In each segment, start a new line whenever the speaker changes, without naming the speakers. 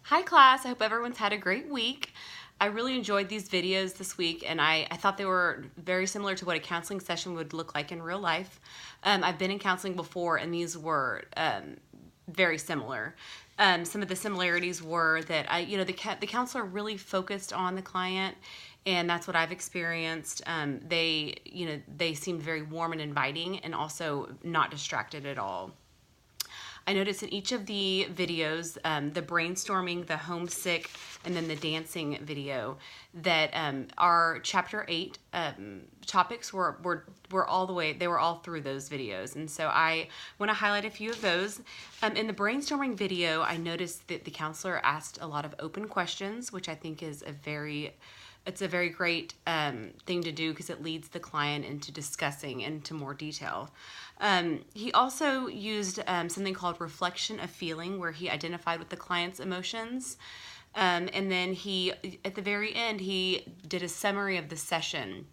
Hi class, I hope everyone's had a great week. I really enjoyed these videos this week and I thought they were very similar to what a counseling session would look like in real life. I've been in counseling before and these were very similar. Some of the similarities were that the counselor really focused on the client, and that's what I've experienced. They seemed very warm and inviting and also not distracted at all. I noticed in each of the videos, the brainstorming, the homesick, and then the dancing video, that our chapter 8 topics were all the way, they were all through those videos. And so I want to highlight a few of those. In the brainstorming video, I noticed that the counselor asked a lot of open questions, which I think is it's a very great thing to do because it leads the client into discussing into more detail. He also used something called reflection of feeling, where he identified with the client's emotions. And then at the very end, he did a summary of the session,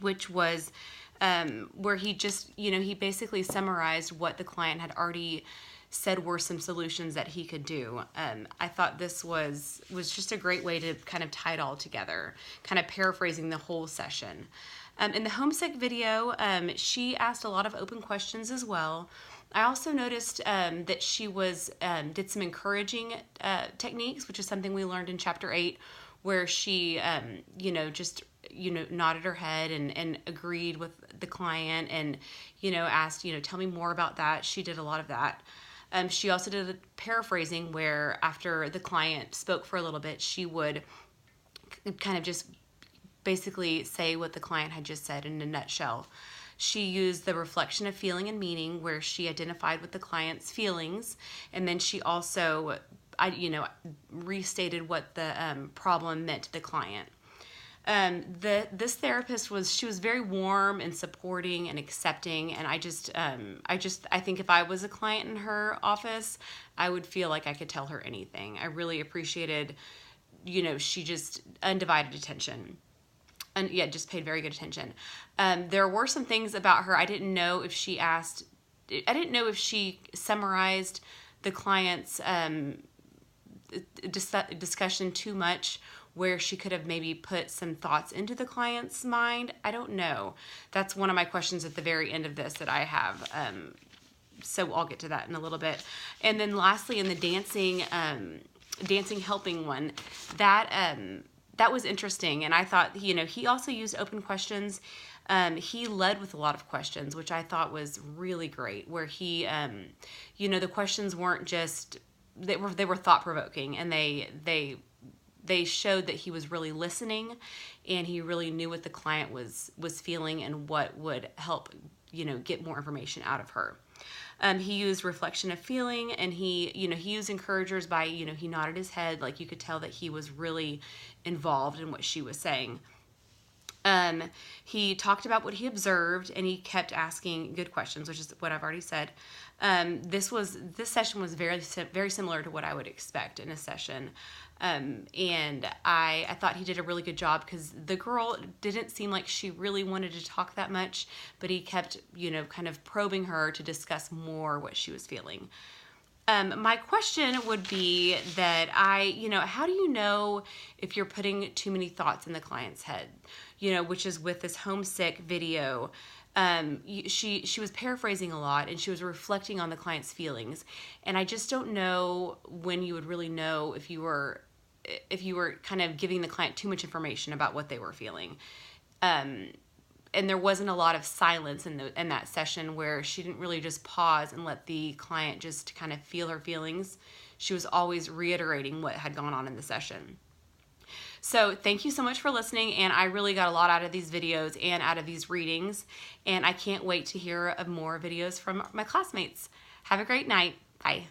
which was where he basically summarized what the client had already said were some solutions that he could do. I thought this was just a great way to kind of tie it all together, kind of paraphrasing the whole session. In the homesick video, she asked a lot of open questions as well. I also noticed that she did some encouraging techniques, which is something we learned in chapter 8, where she nodded her head and agreed with the client and asked, tell me more about that. She did a lot of that. She also did a paraphrasing where after the client spoke for a little bit, she would kind of just basically say what the client had just said in a nutshell. She used the reflection of feeling and meaning, where she identified with the client's feelings, and then she also restated what the problem meant to the client. This therapist she was very warm and supporting and accepting, and I think if I was a client in her office, I would feel like I could tell her anything. I really appreciated, she just undivided attention. And yeah, just paid very good attention. There were some things about her I didn't know if she summarized the client's discussion too much, where she could have maybe put some thoughts into the client's mind. I don't know. That's one of my questions at the very end of this that I have. So I'll get to that in a little bit. And then lastly, in the dancing helping one, that was interesting. And I thought, he also used open questions. He led with a lot of questions, which I thought was really great, where he, the questions weren't just, they were thought-provoking, and they showed that he was really listening, and he really knew what the client was feeling and what would help, get more information out of her. He used reflection of feeling, and he used encouragers by, he nodded his head, like you could tell that he was really involved in what she was saying. He talked about what he observed, and he kept asking good questions, which is what I've already said. This session was very similar to what I would expect in a session. And I thought he did a really good job, because the girl didn't seem like she really wanted to talk that much, but he kept, kind of probing her to discuss more what she was feeling. My question would be that how do you know if you're putting too many thoughts in the client's head? Which is with this homesick video. She was paraphrasing a lot, and she was reflecting on the client's feelings. And I just don't know when you would really know if you were kind of giving the client too much information about what they were feeling. And there wasn't a lot of silence in that session, where she didn't really just pause and let the client just kind of feel her feelings. She was always reiterating what had gone on in the session. So thank you so much for listening, and I really got a lot out of these videos and out of these readings, and I can't wait to hear of more videos from my classmates. Have a great night. Bye.